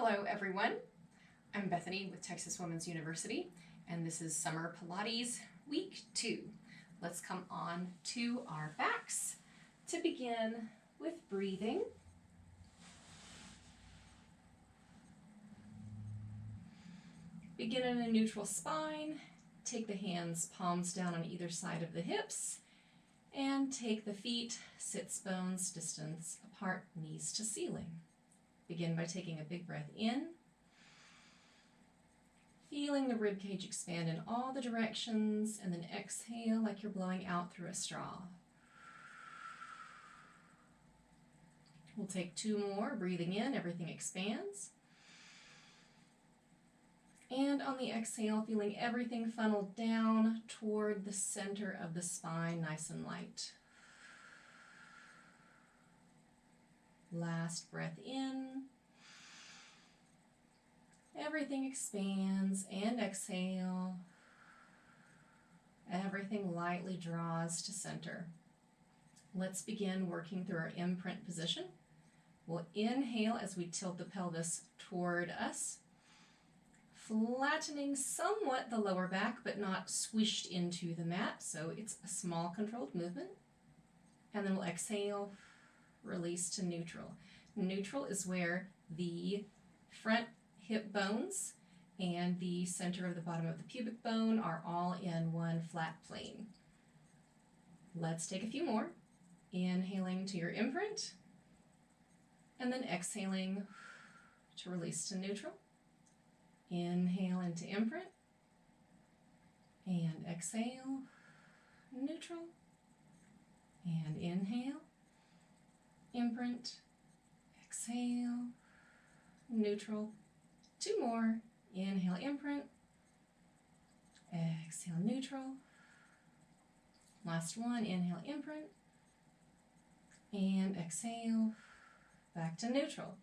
Hello everyone, I'm Bethany with Texas Women's University and this is Summer Pilates Week 2. Let's come on to our backs to begin with breathing. Begin in a neutral spine, take the hands palms down on either side of the hips and take the feet sits bones distance apart, knees to ceiling. Begin by taking a big breath in, feeling the rib cage expand in all the directions, and then exhale like you're blowing out through a straw. We'll take 2 more, breathing in, everything expands. And on the exhale, feeling everything funnel down toward the center of the spine, nice and light. Last breath in. Everything expands, and exhale. Everything lightly draws to center. Let's begin working through our imprint position. We'll inhale as we tilt the pelvis toward us, flattening somewhat the lower back, but not squished into the mat, so it's a small controlled movement. And then we'll exhale, release to neutral. Neutral is where the front hip bones and the center of the bottom of the pubic bone are all in one flat plane. Let's take a few more. Inhaling to your imprint, and then exhaling to release to neutral. Inhale into imprint, and exhale, neutral, and inhale, imprint, exhale, neutral. 2 more. Inhale, imprint, exhale, neutral. Last one. Inhale, imprint, and exhale, back to neutral.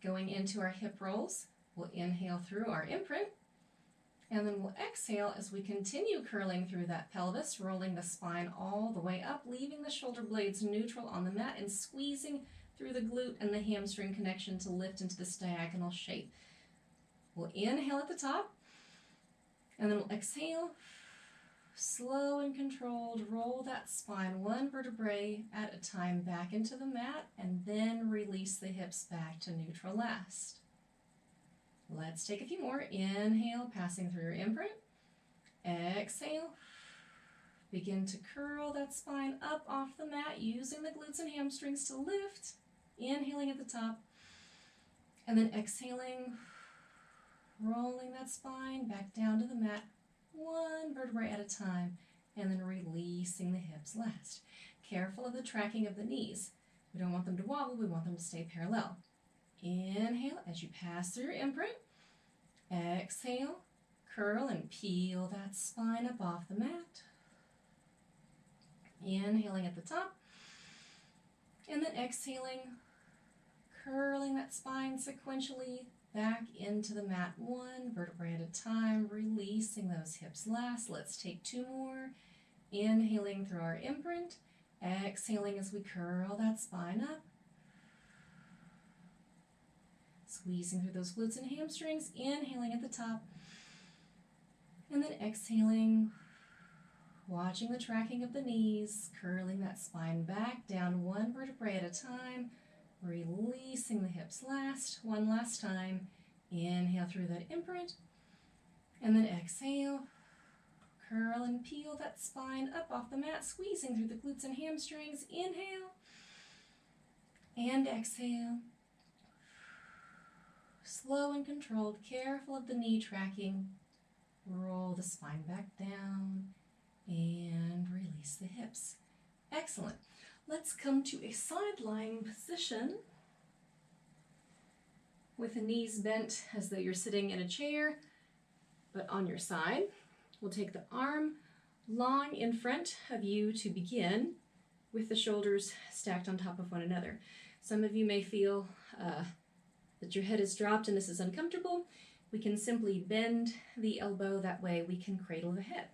Going into our hip rolls, we'll inhale through our imprint, and then we'll exhale as we continue curling through that pelvis, rolling the spine all the way up, leaving the shoulder blades neutral on the mat and squeezing through the glute and the hamstring connection to lift into this diagonal shape. We'll inhale at the top, and then we'll exhale, slow and controlled, roll that spine 1 vertebrae at a time back into the mat, and then release the hips back to neutral last. Let's take a few more. Inhale, passing through your imprint. Exhale. Begin to curl that spine up off the mat, using the glutes and hamstrings to lift. Inhaling at the top, and then exhaling, rolling that spine back down to the mat, 1 vertebrae at a time, and then releasing the hips last. Careful of the tracking of the knees. We don't want them to wobble, we want them to stay parallel. Inhale as you pass through your imprint. Exhale, curl and peel that spine up off the mat. Inhaling at the top, and then exhaling, curling that spine sequentially back into the mat, 1 vertebrae at a time, releasing those hips last. Let's take 2 more. Inhaling through our imprint, exhaling as we curl that spine up. Squeezing through those glutes and hamstrings, inhaling at the top, and then exhaling, watching the tracking of the knees, curling that spine back down 1 vertebrae at a time, releasing the hips last, 1 last time. Inhale through that imprint, and then exhale, curl and peel that spine up off the mat, squeezing through the glutes and hamstrings. Inhale, and exhale. Slow and controlled, careful of the knee tracking. Roll the spine back down and release the hips. Excellent. Let's come to a side lying position with the knees bent as though you're sitting in a chair, but on your side. We'll take the arm long in front of you to begin, with the shoulders stacked on top of one another. Some of you may feel that your head is dropped and this is uncomfortable. We can simply bend the elbow, that way we can cradle the head.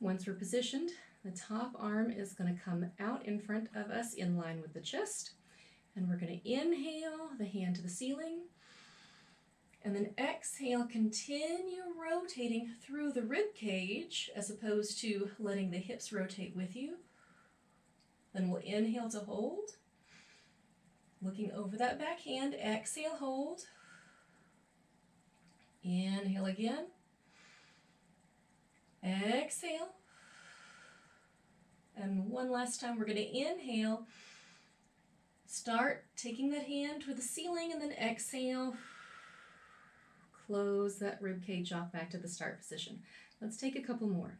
Once we're positioned, the top arm is going to come out in front of us in line with the chest, and we're going to inhale the hand to the ceiling, And then exhale, continue rotating through the rib cage as opposed to letting the hips rotate with you. Then we'll inhale to hold. Looking over that back hand, exhale, hold. Inhale again. Exhale. And one last time, we're going to inhale. Start taking that hand toward the ceiling and then exhale. Close that rib cage off back to the start position. Let's take a couple more.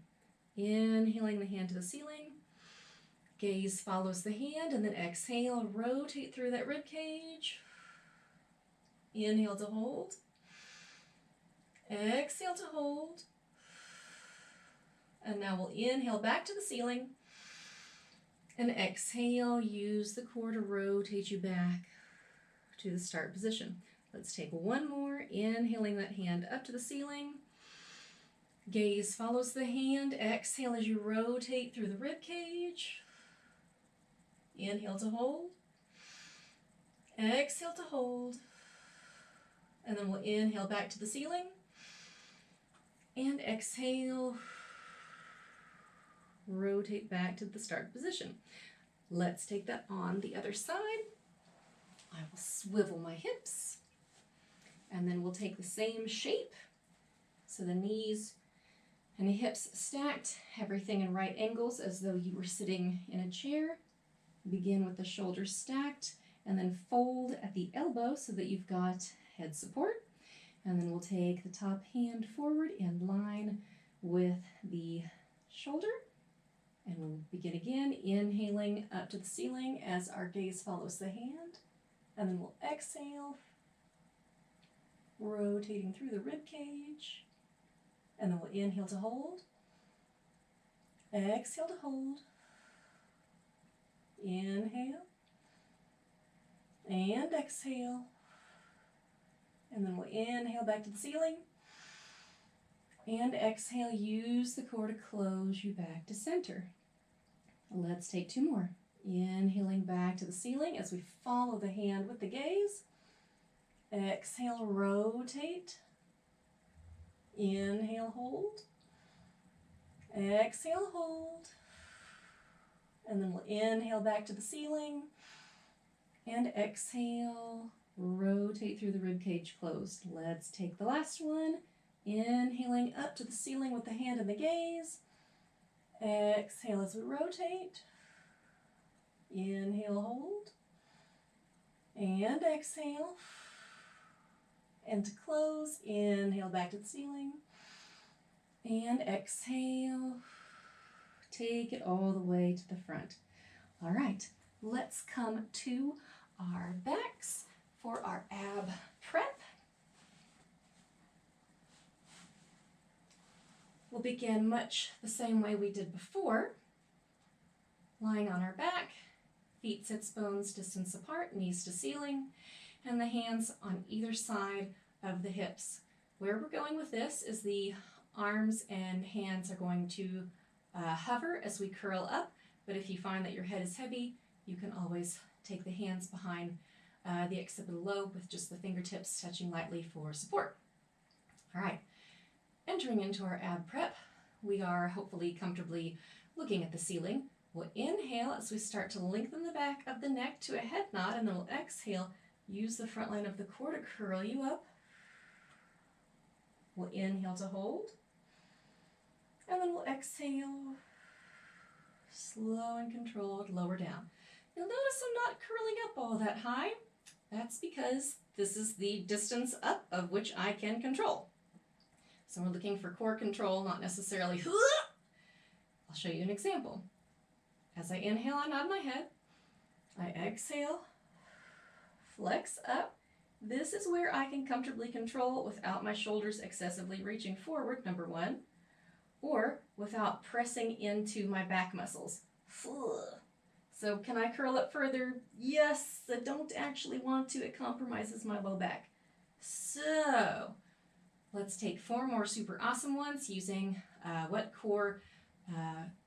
Inhaling the hand to the ceiling. Gaze follows the hand and then exhale. Rotate through that rib cage. Inhale to hold. Exhale to hold. And now we'll inhale back to the ceiling. And exhale, use the core to rotate you back to the start position. Let's take one more, inhaling that hand up to the ceiling. Gaze follows the hand. Exhale as you rotate through the rib cage. Inhale to hold. Exhale to hold. And then we'll inhale back to the ceiling. And exhale. Rotate back to the start position. Let's take that on the other side. I will swivel my hips. And then we'll take the same shape. So the knees and the hips stacked, everything in right angles as though you were sitting in a chair. Begin with the shoulders stacked and then fold at the elbow so that you've got head support. And then we'll take the top hand forward in line with the shoulder. And we'll begin again, inhaling up to the ceiling as our gaze follows the hand. And then we'll exhale, rotating through the rib cage. And then we'll inhale to hold. Exhale to hold. Inhale. And exhale. And then we'll inhale back to the ceiling. And exhale, use the core to close you back to center. Let's take two more. Inhaling back to the ceiling as we follow the hand with the gaze. Exhale, rotate. Inhale, hold. Exhale, hold. And then we'll inhale back to the ceiling. And exhale, rotate through the rib cage closed. Let's take the last one. Inhaling up to the ceiling with the hand and the gaze. Exhale as we rotate. Inhale, hold. And exhale. And to close, inhale back to the ceiling. And exhale. Take it all the way to the front. All right, let's come to our backs for our ab prep. We'll begin much the same way we did before, lying on our back, feet sits bones distance apart, knees to ceiling, and the hands on either side of the hips. Where we're going with this is the arms and hands are going to hover as we curl up, but if you find that your head is heavy, you can always take the hands behind the occipital lobe with just the fingertips touching lightly for support. All right. Entering into our ab prep, we are hopefully comfortably looking at the ceiling. We'll inhale as we start to lengthen the back of the neck to a head nod, and then we'll exhale, use the front line of the core to curl you up. We'll inhale to hold, and then we'll exhale, slow and controlled, lower down. You'll notice I'm not curling up all that high. That's because this is the distance up of which I can control. So we're looking for core control, not necessarily, I'll show you an example. As I inhale, I nod my head. I exhale, flex up. This is where I can comfortably control without my shoulders excessively reaching forward, number one, or without pressing into my back muscles. So can I curl up further? Yes, I don't actually want to. It compromises my low back. So let's take 4 more super awesome ones using what core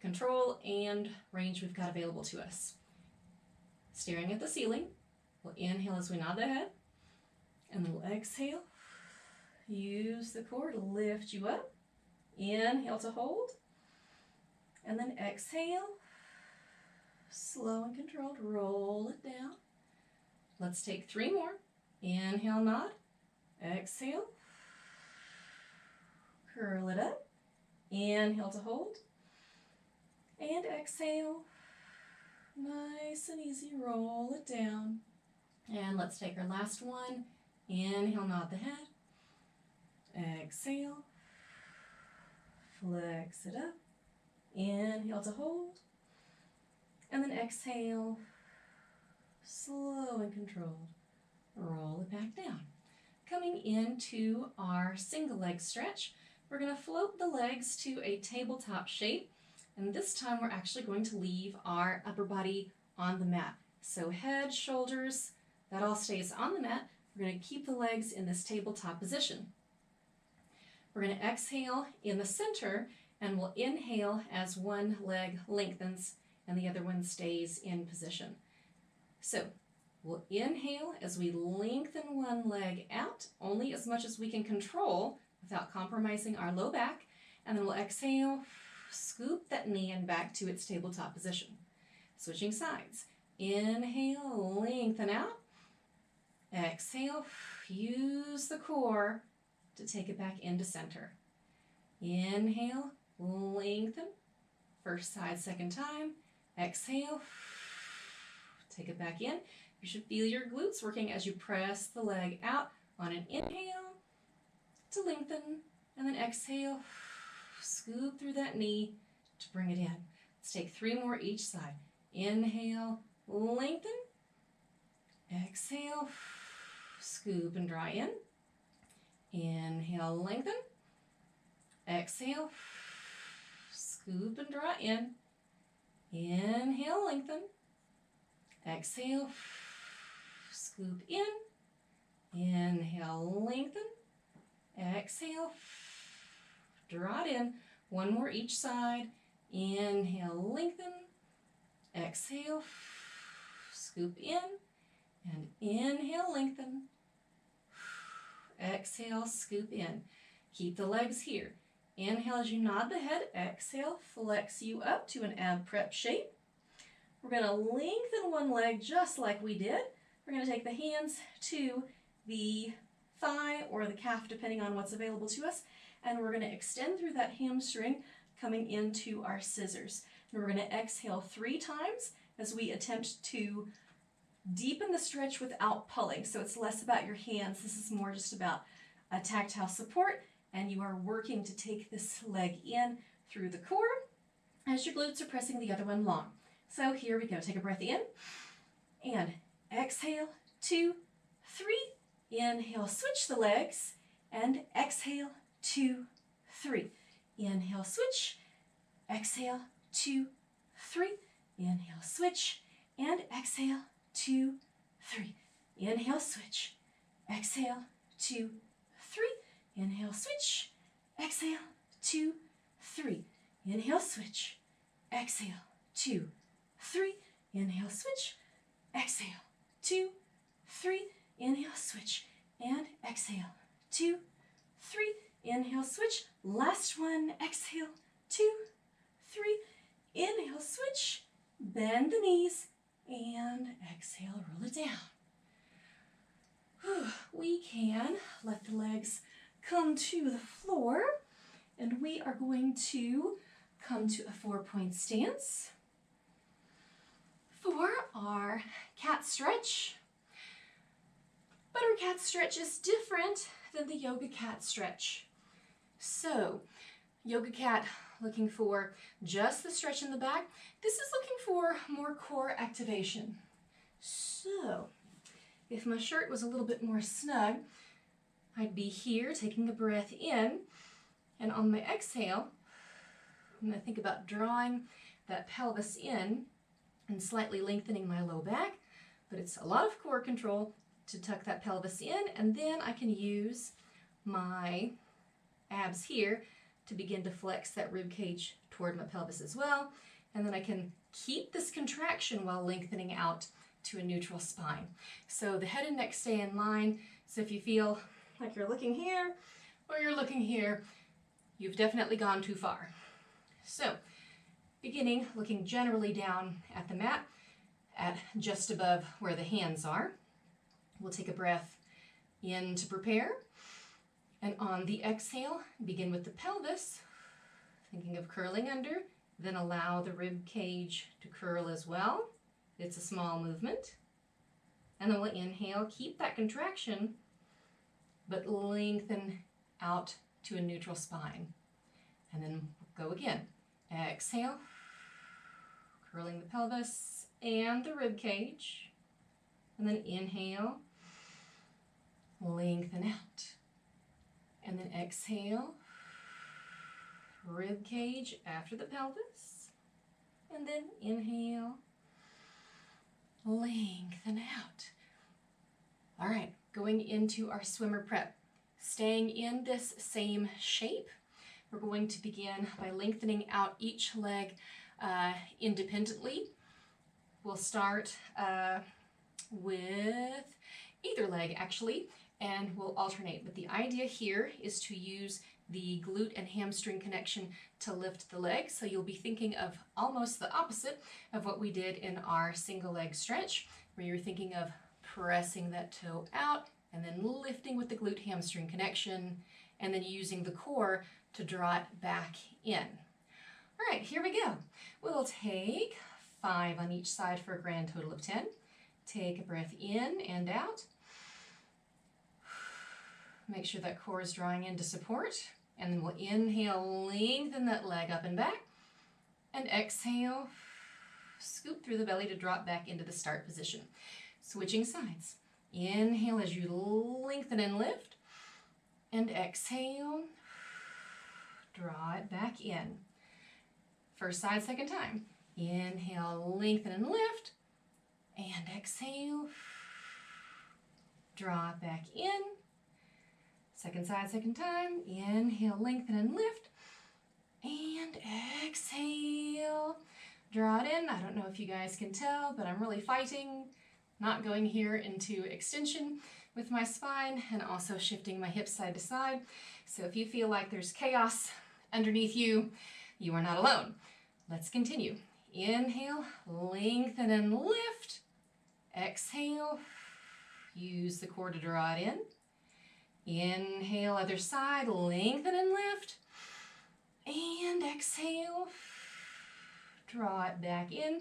control and range we've got available to us. Staring at the ceiling, we'll inhale as we nod the head, and then we'll exhale, use the core to lift you up. Inhale to hold. And then exhale. Slow and controlled, roll it down. Let's take 3 more. Inhale, nod. Exhale. Curl it up. Inhale to hold. And exhale. Nice and easy, roll it down. And let's take our last one. Inhale, nod the head. Exhale. Flex it up. Inhale to hold. And then exhale. Slow and controlled. Roll it back down. Coming into our single leg stretch, we're going to float the legs to a tabletop shape. And this time we're actually going to leave our upper body on the mat. So head, shoulders, that all stays on the mat. We're going to keep the legs in this tabletop position. We're going to exhale in the center, and we'll inhale as one leg lengthens and the other one stays in position. So we'll inhale as we lengthen one leg out, only as much as we can control without compromising our low back, and then we'll exhale, scoop that knee in back to its tabletop position. Switching sides. Inhale, lengthen out. Exhale, use the core to take it back into center. Inhale, lengthen. First side, second time. Exhale, take it back in. You should feel your glutes working as you press the leg out on an inhale to lengthen, and then exhale, scoop through that knee to bring it in. Let's take 3 more each side. Inhale, lengthen. Exhale, scoop and draw in. Inhale, lengthen. Exhale, scoop and draw in. Inhale, lengthen. Exhale, scoop in. Inhale, lengthen. Exhale, draw it in. 1 more each side. Inhale, lengthen. Exhale, scoop in. And inhale, lengthen. Exhale, scoop in. Keep the legs here. Inhale as you nod the head. Exhale, flex you up to an ab prep shape. We're going to lengthen one leg just like we did. We're going to take the hands to the thigh or the calf, depending on what's available to us, and we're going to extend through that hamstring, coming into our scissors. And we're going to exhale 3 times as we attempt to deepen the stretch without pulling. So it's less about your hands. This is more just about a tactile support, and you are working to take this leg in through the core as your glutes are pressing the other one long. So here we go. Take a breath in and exhale, 2, 3. Inhale, switch the legs, and exhale, 2, 3. Inhale, switch. Exhale, 2, 3. Inhale, switch, and exhale, 2, 3. Inhale, switch. Exhale, 2, 3. Inhale, switch. Exhale, 2, 3. Inhale, switch. Exhale, 2, 3. Inhale, switch. Exhale, 2, 3. Inhale, switch, and exhale, 2, 3. Inhale, switch. Last one. Exhale, 2, 3. Inhale, switch. Bend the knees, and exhale, roll it down. We can let the legs come to the floor, and we are going to come to a 4-point stance for our cat stretch. But our cat stretch is different than the yoga cat stretch. So, yoga cat looking for just the stretch in the back. This is looking for more core activation. So, if my shirt was a little bit more snug, I'd be here taking a breath in, and on my exhale, I'm going to think about drawing that pelvis in and slightly lengthening my low back, but it's a lot of core control to tuck that pelvis in, and then I can use my abs here to begin to flex that rib cage toward my pelvis as well, and then I can keep this contraction while lengthening out to a neutral spine. So the head and neck stay in line, so if you feel like you're looking here or you're looking here, you've definitely gone too far. So, beginning looking generally down at the mat, at just above where the hands are. We'll take a breath in to prepare. And on the exhale, begin with the pelvis, thinking of curling under, then allow the rib cage to curl as well. It's a small movement. And then we'll inhale, keep that contraction, but lengthen out to a neutral spine. And then go again. Exhale, curling the pelvis and the rib cage. And then inhale, lengthen out. And then exhale, rib cage after the pelvis. And then inhale, lengthen out. All right, going into our swimmer prep. Staying in this same shape, we're going to begin by lengthening out each leg independently. We'll start with either leg actually, and we'll alternate. But the idea here is to use the glute and hamstring connection to lift the leg. So you'll be thinking of almost the opposite of what we did in our single leg stretch, where you're thinking of pressing that toe out and then lifting with the glute hamstring connection, and then using the core to draw it back in. All right, here we go. We'll take 5 on each side for a grand total of 10. Take a breath in and out. Make sure that core is drawing in to support. And then we'll inhale, lengthen that leg up and back. And exhale, scoop through the belly to drop back into the start position. Switching sides. Inhale as you lengthen and lift. And exhale, draw it back in. First side, second time. Inhale, lengthen and lift. And exhale, draw it back in. Second side, second time. Inhale, lengthen and lift. And exhale, draw it in. I don't know if you guys can tell, but I'm really fighting, not going here into extension with my spine and also shifting my hips side to side. So if you feel like there's chaos underneath you, you are not alone. Let's continue. Inhale, lengthen and lift. Exhale, use the core to draw it in. Inhale, other side, lengthen and lift. And exhale, draw it back in.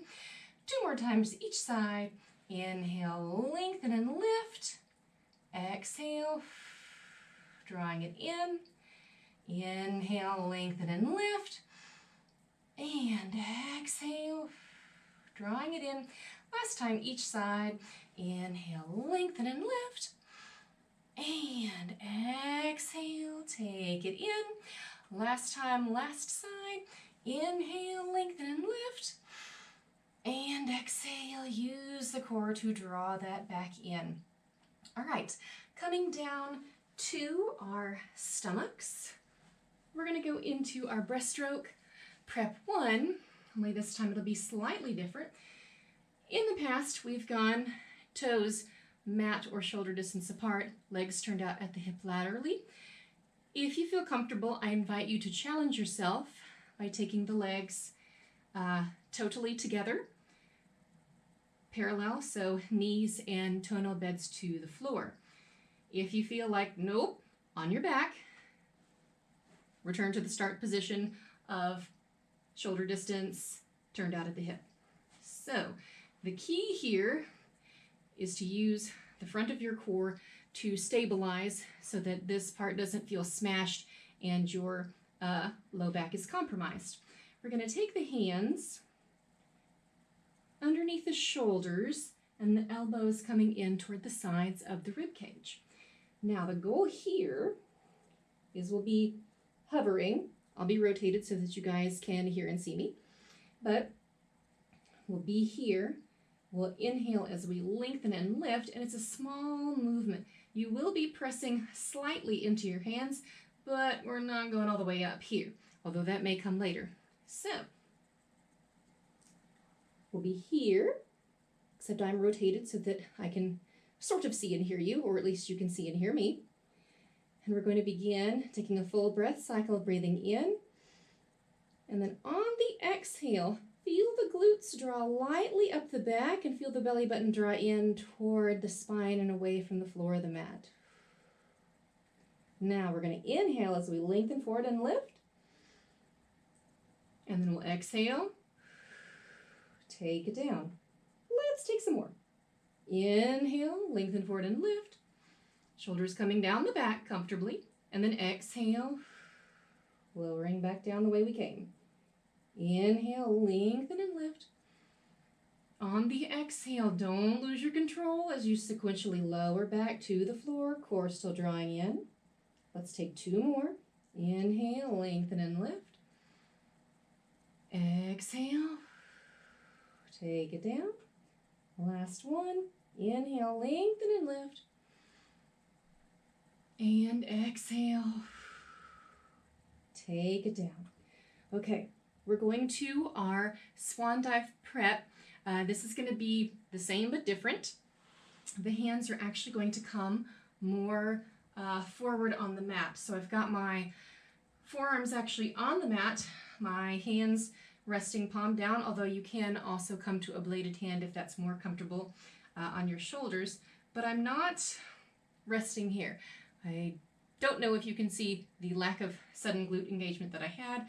2 more times each side. Inhale, lengthen and lift. Exhale, drawing it in. Inhale, lengthen and lift. And exhale, drawing it in. Last time each side. Inhale, lengthen and lift. And exhale, take it in. Last time, last side. Inhale, lengthen and lift. And exhale, use the core to draw that back in. All right, coming down to our stomachs. We're gonna go into our breaststroke prep 1, only this time it'll be slightly different. In the past, we've gone toes mat or shoulder distance apart, legs turned out at the hip laterally. If you feel comfortable, I invite you to challenge yourself by taking the legs totally together, parallel, so knees and toenail beds to the floor. If you feel like, nope, on your back, return to the start position of shoulder distance turned out at the hip. So the key here is to use the front of your core to stabilize so that this part doesn't feel smashed and your low back is compromised. We're going to take the hands underneath the shoulders and the elbows coming in toward the sides of the rib cage. Now the goal here is we'll be hovering. I'll be rotated so that you guys can hear and see me, but we'll be here. We'll inhale as we lengthen and lift, and it's a small movement. You will be pressing slightly into your hands, but we're not going all the way up here, although that may come later. So we'll be here, except I'm rotated so that I can sort of see and hear you, or at least you can see and hear me. And we're going to begin taking a full breath cycle, breathing in. And then on the exhale, feel the glutes draw lightly up the back and feel the belly button draw in toward the spine and away from the floor of the mat. Now we're going to inhale as we lengthen forward and lift. And then we'll exhale. Take it down. Let's take some more. Inhale, lengthen forward and lift. Shoulders coming down the back comfortably. And then exhale, lowering back down the way we came. Inhale, lengthen and lift. On the exhale, don't lose your control as you sequentially lower back to the floor, core still drawing in. Let's take two more. Inhale, lengthen and lift. Exhale, take it down. Last one. Inhale, lengthen and lift. And exhale, take it down. Okay. We're going to our swan dive prep. This is going to be the same but different. The hands are actually going to come more forward on the mat. So I've got my forearms actually on the mat, my hands resting palm down, although you can also come to a bladed hand if that's more comfortable on your shoulders. But I'm not resting here. I don't know if you can see the lack of sudden glute engagement that I had,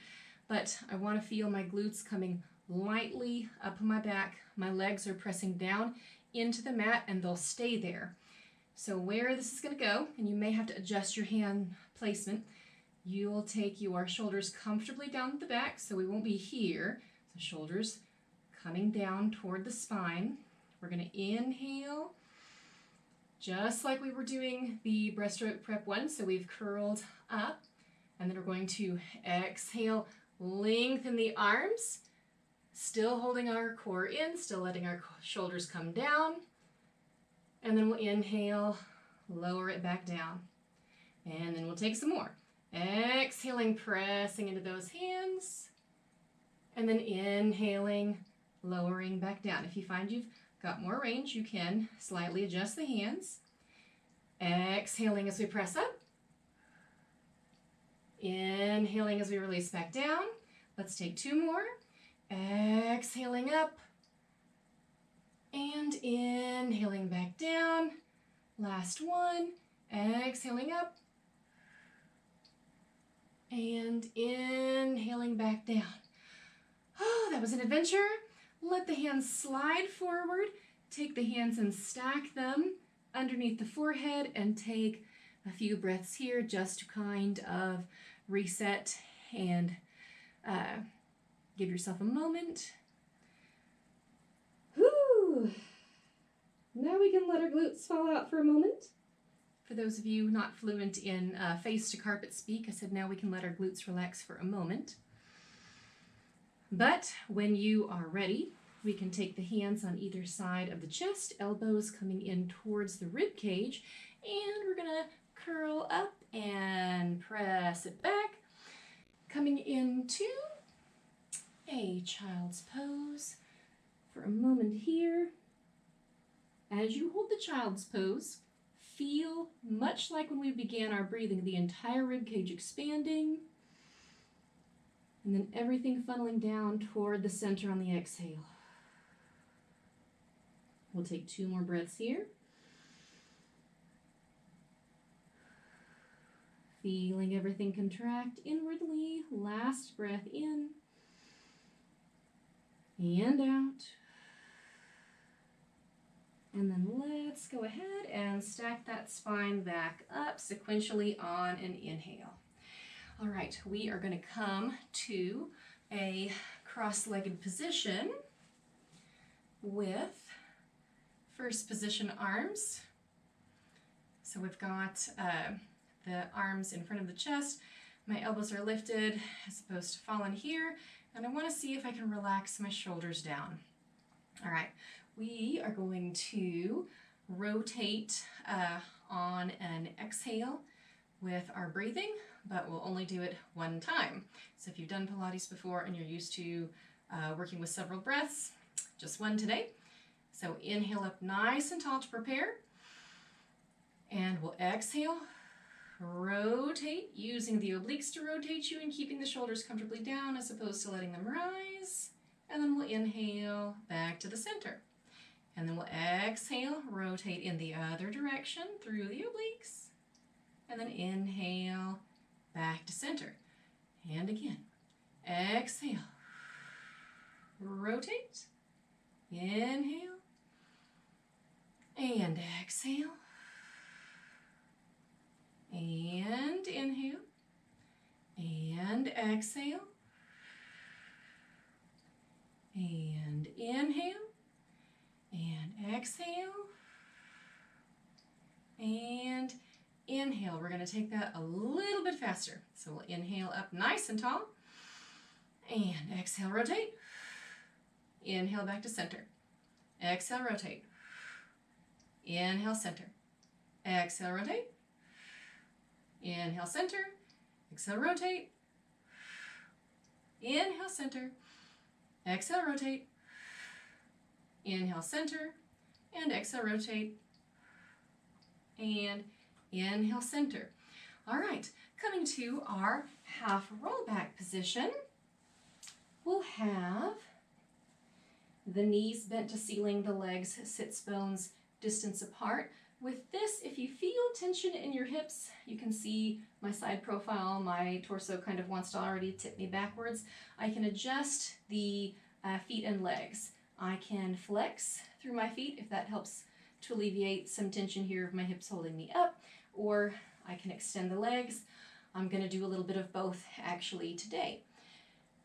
but I want to feel my glutes coming lightly up my back. My legs are pressing down into the mat and they'll stay there. So where this is going to go, and you may have to adjust your hand placement, you'll take your shoulders comfortably down the back, so we won't be here. So shoulders coming down toward the spine. We're going to inhale, just like we were doing the breaststroke prep one. So we've curled up, and then we're going to exhale, lengthen the arms, still holding our core in, still letting our shoulders come down. And then we'll inhale, lower it back down. And then we'll take some more. Exhaling, pressing into those hands. And then inhaling, lowering back down. If you find you've got more range, you can slightly adjust the hands. Exhaling as we press up. Inhaling as we release back down. Let's take two more. Exhaling up. And inhaling back down. Last one. Exhaling up. And inhaling back down. Oh, that was an adventure. Let the hands slide forward. Take the hands and stack them underneath the forehead and take a few breaths here just to kind of reset and give yourself a moment. Whew. Now we can let our glutes fall out for a moment. For those of you not fluent in face to carpet speak, I said now we can let our glutes relax for a moment. But when you are ready, we can take the hands on either side of the chest, elbows coming in towards the rib cage, and we're going to curl up and press it back, coming into a child's pose for a moment here. As you hold the child's pose, feel much like when we began our breathing, the entire rib cage expanding, and then everything funneling down toward the center on the exhale. We'll take two more breaths here. Feeling everything contract inwardly. Last breath in and out. And then let's go ahead and stack that spine back up sequentially on an inhale. All right, we are going to come to a cross-legged position with first position arms. So we've got the arms in front of the chest. My elbows are lifted as opposed to fallen here. And I want to see if I can relax my shoulders down. All right, we are going to rotate on an exhale with our breathing, but we'll only do it one time. So if you've done Pilates before and you're used to working with several breaths, just one today. So inhale up nice and tall to prepare. And we'll exhale, rotate, using the obliques to rotate you and keeping the shoulders comfortably down as opposed to letting them rise. And then we'll inhale back to the center. And then we'll exhale, rotate in the other direction through the obliques. And then inhale back to center. And again, exhale, rotate, inhale, and exhale, and inhale, and exhale, and inhale, and exhale, and inhale. We're going to take that a little bit faster. So we'll inhale up nice and tall, and exhale, rotate, inhale back to center, exhale, rotate, inhale, center, exhale, rotate, inhale, center, exhale, rotate, inhale, center, exhale, rotate, inhale, center, and exhale, rotate, and inhale, center. All right, coming to our half roll back position, we'll have the knees bent to ceiling, the legs sits bones distance apart. With this, if you feel tension in your hips, you can see my side profile, my torso kind of wants to already tip me backwards. I can adjust the feet and legs. I can flex through my feet if that helps to alleviate some tension here of my hips holding me up, or I can extend the legs. I'm going to do a little bit of both actually today.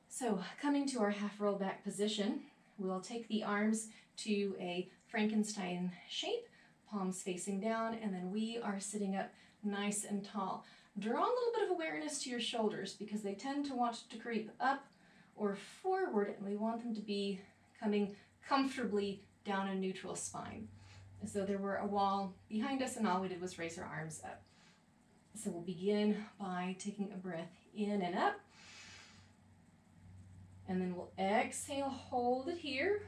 So coming to our half roll back position, we'll take the arms to a Frankenstein shape, palms facing down, and then we are sitting up nice and tall. Draw a little bit of awareness to your shoulders because they tend to want to creep up or forward, and we want them to be coming comfortably down a neutral spine, as though there were a wall behind us and all we did was raise our arms up. So we'll begin by taking a breath in and up, and then we'll exhale, hold it here,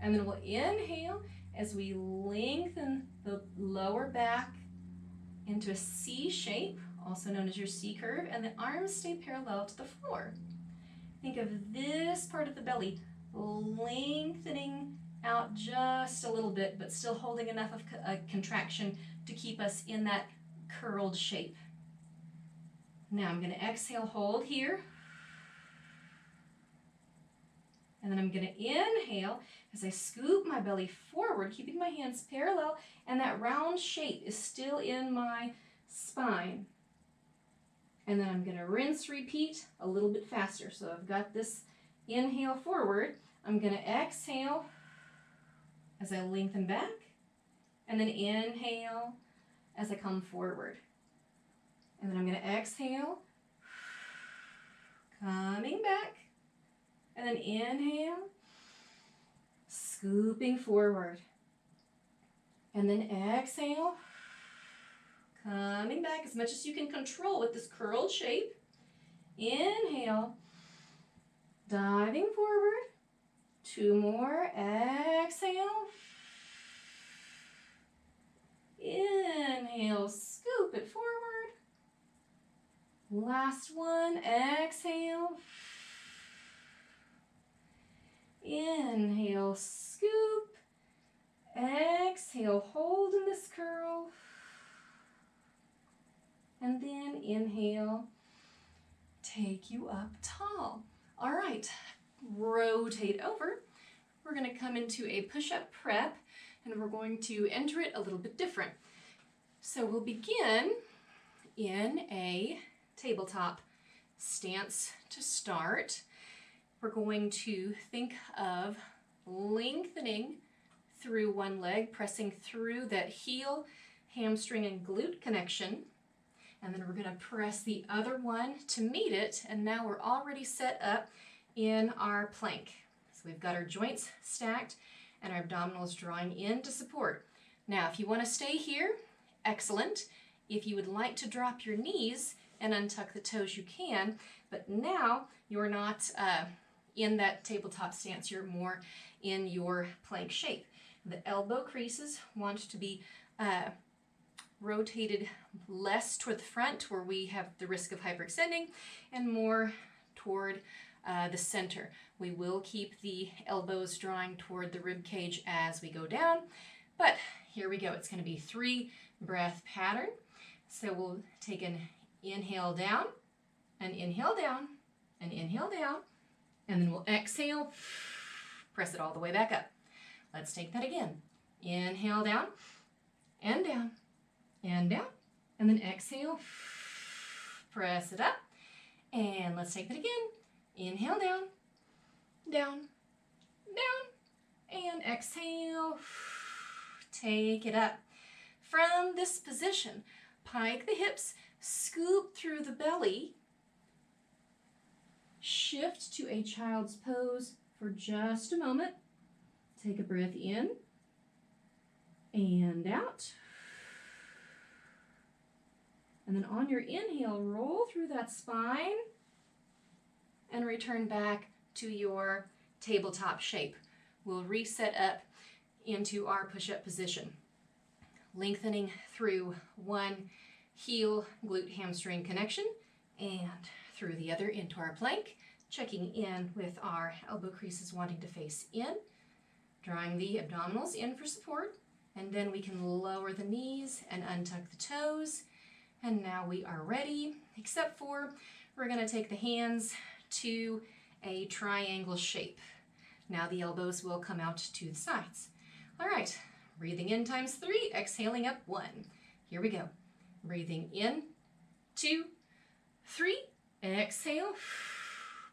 and then we'll inhale as we lengthen the lower back into a C shape, also known as your C curve, and the arms stay parallel to the floor. Think of this part of the belly lengthening out just a little bit, but still holding enough of a contraction to keep us in that curled shape. Now I'm going to exhale, hold here. And then I'm going to inhale as I scoop my belly forward, keeping my hands parallel, and that round shape is still in my spine. And then I'm going to rinse, repeat a little bit faster. So I've got this inhale forward. I'm going to exhale as I lengthen back, and then inhale as I come forward. And then I'm going to exhale, coming back, and then inhale, scooping forward. And then exhale, coming back as much as you can control with this curled shape. Inhale, diving forward. 2 more, exhale. Inhale, scoop it forward. Last one, exhale. Inhale, scoop. Exhale, hold in this curl. And then inhale, take you up tall. All right, rotate over. We're going to come into a push-up prep, and we're going to enter it a little bit different. So we'll begin in a tabletop stance to start. We're going to think of lengthening through one leg, pressing through that heel, hamstring, and glute connection. And then we're going to press the other one to meet it, and now we're already set up in our plank. So we've got our joints stacked and our abdominals drawing in to support. Now, if you want to stay here, excellent. If you would like to drop your knees and untuck the toes, you can, but now you're not in that tabletop stance, you're more in your plank shape. The elbow creases want to be rotated less toward the front where we have the risk of hyperextending and more toward the center. We will keep the elbows drawing toward the rib cage as we go down, but here we go. It's going to be 3 breath pattern. So we'll take an inhale down, an inhale down, an inhale down, and then we'll exhale, press it all the way back up. Let's take that again. Inhale down, and down, and down, and then exhale, press it up, and let's take that again. Inhale down, down, down, and exhale, take it up. From this position, pike the hips, scoop through the belly, shift to a child's pose for just a moment. Take a breath in and out. And then on your inhale, roll through that spine and return back to your tabletop shape. We'll reset up into our push-up position, lengthening through one heel glute hamstring connection and through the other into our plank, checking in with our elbow creases wanting to face in, drawing the abdominals in for support, and then we can lower the knees and untuck the toes. And now we are ready, except for we're going to take the hands to a triangle shape. Now the elbows will come out to the sides. All right, breathing in times 3, exhaling up 1. Here we go. Breathing in, 2, 3, exhale,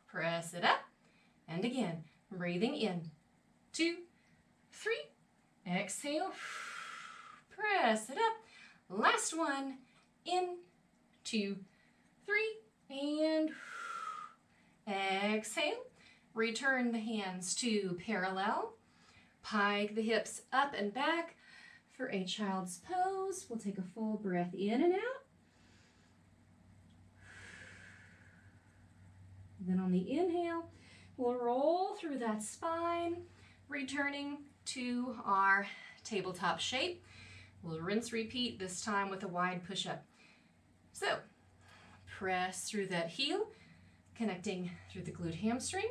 press it up, and again, breathing in, 2, 3, exhale, press it up. Last one, in, 2, 3, and exhale. Return the hands to parallel. Pike the hips up and back for a child's pose. We'll take a full breath in and out. Then on the inhale, we'll roll through that spine, returning to our tabletop shape. We'll rinse, repeat, this time with a wide push-up. So, press through that heel, connecting through the glute hamstring.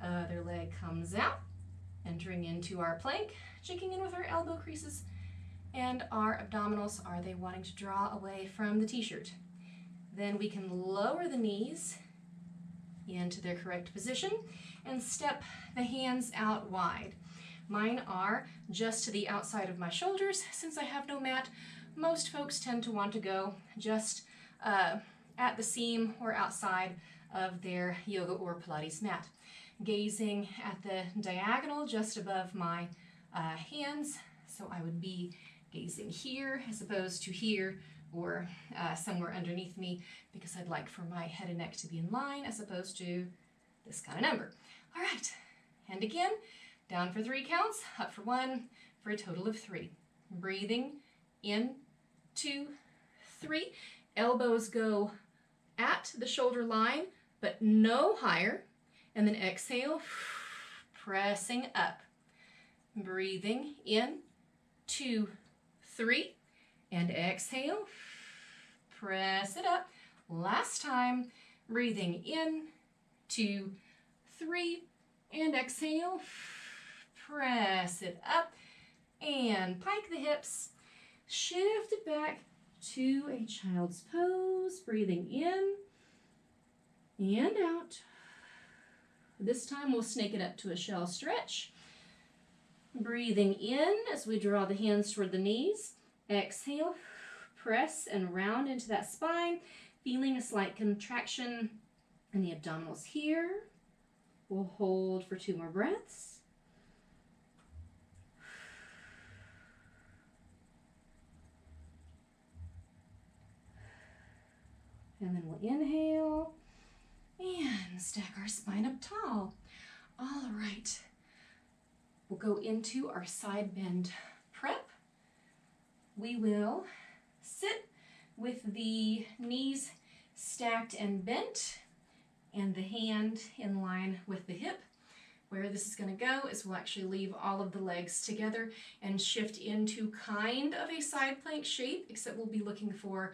Other leg comes out, entering into our plank, checking in with our elbow creases and our abdominals. Are they wanting to draw away from the t-shirt? Then we can lower the knees into their correct position and step the hands out wide. Mine are just to the outside of my shoulders. Since I have no mat, most folks tend to want to go just at the seam or outside of their yoga or Pilates mat. Gazing at the diagonal just above my hands, so I would be gazing here as opposed to here or somewhere underneath me, because I'd like for my head and neck to be in line as opposed to this kind of number. All right, and again, down for 3 counts, up for 1, for a total of 3. Breathing in, 2, 3. Elbows go at the shoulder line, but no higher. And then exhale, pressing up. Breathing in, 2, 3, and exhale, press it up. Last time, breathing in, 2, 3, and exhale, press it up, and pike the hips, shift it back to a child's pose, breathing in and out. This time we'll snake it up to a shell stretch. Breathing in as we draw the hands toward the knees. Exhale, press and round into that spine, feeling a slight contraction in the abdominals here. We'll hold for 2 more breaths. And then we'll inhale and stack our spine up tall. All right, we'll go into our side bend prep. We will sit with the knees stacked and bent and the hand in line with the hip. Where this is going to go is we'll actually leave all of the legs together and shift into kind of a side plank shape, except we'll be looking for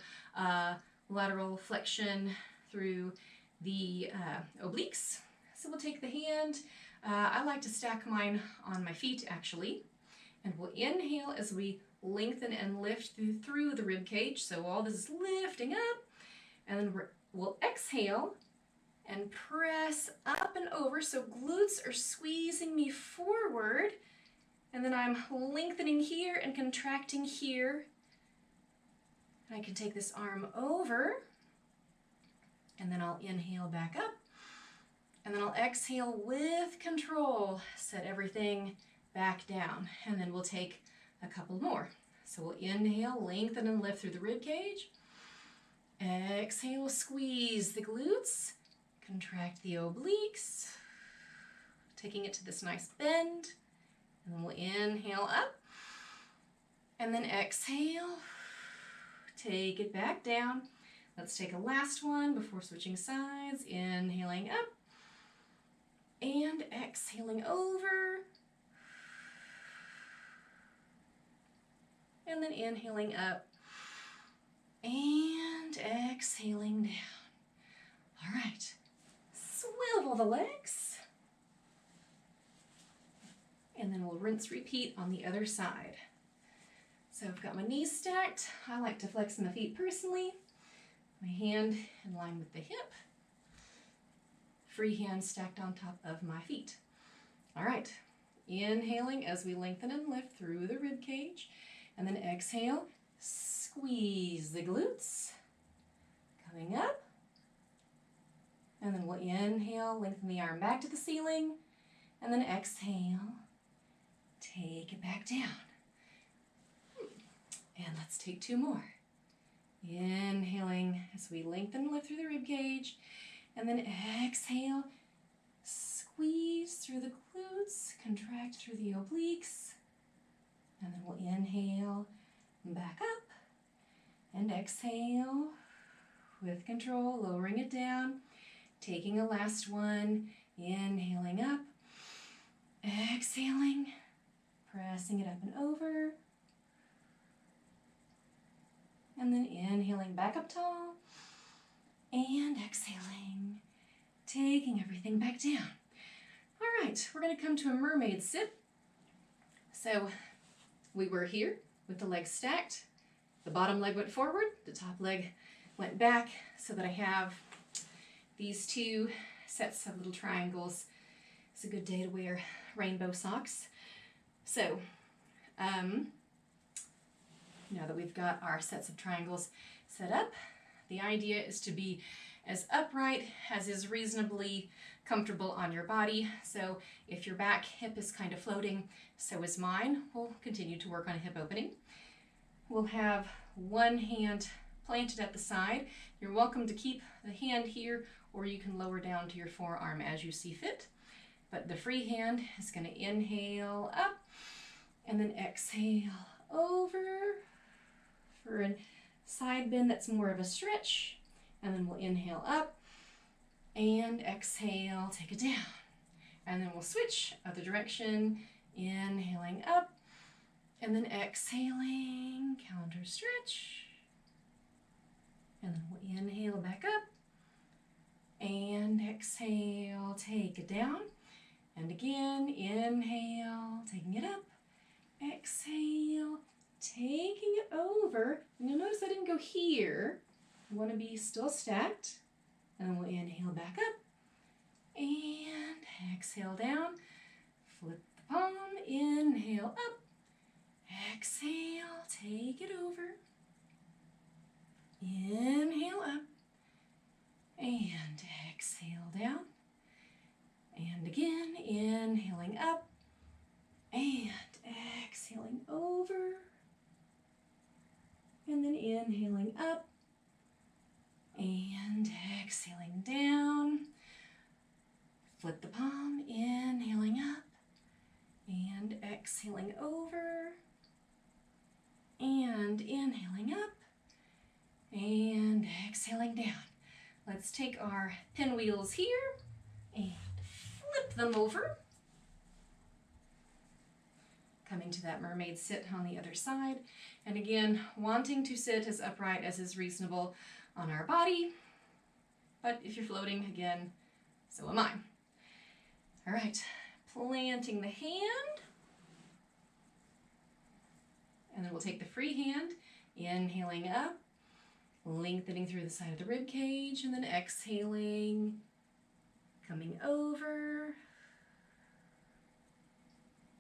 lateral flexion through the obliques. So we'll take the hand. I like to stack mine on my feet actually, and we'll inhale as we lengthen and lift through the rib cage. So all this is lifting up, and then we'll exhale and press up and over. So glutes are squeezing me forward, and then I'm lengthening here and contracting here. I can take this arm over, and then I'll inhale back up, and then I'll exhale with control, set everything back down, and then we'll take a couple more. So we'll inhale, lengthen and lift through the rib cage. Exhale, squeeze the glutes, contract the obliques, taking it to this nice bend, and then we'll inhale up, and then exhale, take it back down. Let's take a last one before switching sides. Inhaling up and exhaling over, and then inhaling up and exhaling down. All right, swivel the legs, and then we'll rinse, repeat on the other side. So I've got my knees stacked. I like to flex my feet personally. My hand in line with the hip. Free hand stacked on top of my feet. All right, inhaling as we lengthen and lift through the rib cage, and then exhale, squeeze the glutes, coming up, and then we'll inhale, lengthen the arm back to the ceiling, and then exhale, take it back down. And let's take two more. Inhaling as we lengthen and lift through the rib cage, and then exhale, squeeze through the glutes, contract through the obliques, and then we'll inhale, back up, and exhale with control, lowering it down, taking a last one, inhaling up, exhaling, pressing it up and over, and then inhaling back up tall, and exhaling, taking everything back down. All right, we're going to come to a mermaid sit. So we were here with the legs stacked. The bottom leg went forward, the top leg went back, so that I have these two sets of little triangles. It's a good day to wear rainbow socks. So, now that we've got our sets of triangles set up, the idea is to be as upright as is reasonably comfortable on your body. So if your back hip is kind of floating, so is mine. We'll continue to work on a hip opening. We'll have one hand planted at the side. You're welcome to keep the hand here, or you can lower down to your forearm as you see fit. But the free hand is going to inhale up and then exhale over for a side bend that's more of a stretch. And then we'll inhale up and exhale, take it down. And then we'll switch other direction, inhaling up and then exhaling, counter stretch. And then we'll inhale back up and exhale, take it down. And again, inhale, taking it up, exhale, taking it over. And you'll notice I didn't go here. You want to be still stacked. And then we'll inhale back up and exhale down. Flip the palm, inhale up, exhale, take it over. Inhale up and exhale down. And again, inhaling up and exhaling over. And then inhaling up and exhaling down. Flip the palm, inhaling up and exhaling over. And inhaling up and exhaling down. Let's take our pinwheels here and flip them over. Coming to that mermaid sit on the other side. And again, wanting to sit as upright as is reasonable on our body. But if you're floating, again, so am I. All right, planting the hand. And then we'll take the free hand, inhaling up, lengthening through the side of the rib cage, and then exhaling, coming over.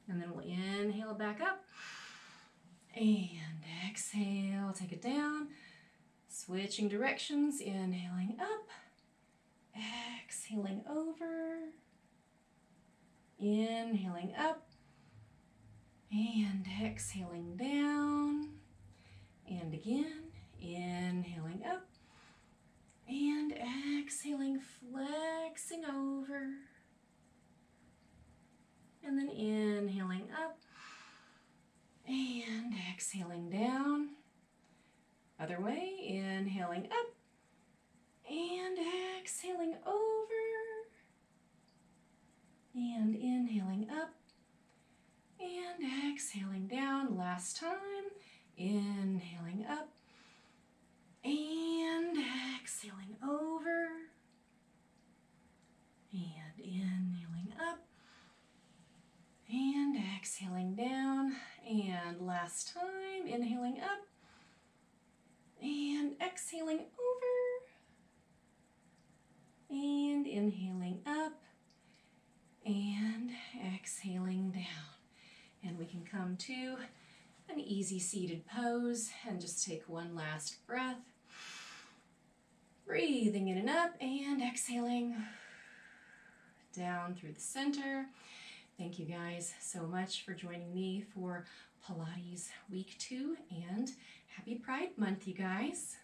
And then we'll inhale back up and exhale, take it down, switching directions, inhaling up, exhaling over, inhaling up, and exhaling down, and again, inhaling up, and exhaling, flexing over, and then inhaling up and exhaling down. Other way, inhaling up and exhaling over and inhaling up and exhaling down. Last time, inhaling up and exhaling over and inhaling up and exhaling down, and last time, inhaling up and exhaling over and inhaling up and exhaling down. And we can come to an easy seated pose and just take one last breath. Breathing in and up and exhaling down through the center. Thank you guys so much for joining me for Pilates Week 2, and happy Pride Month, you guys.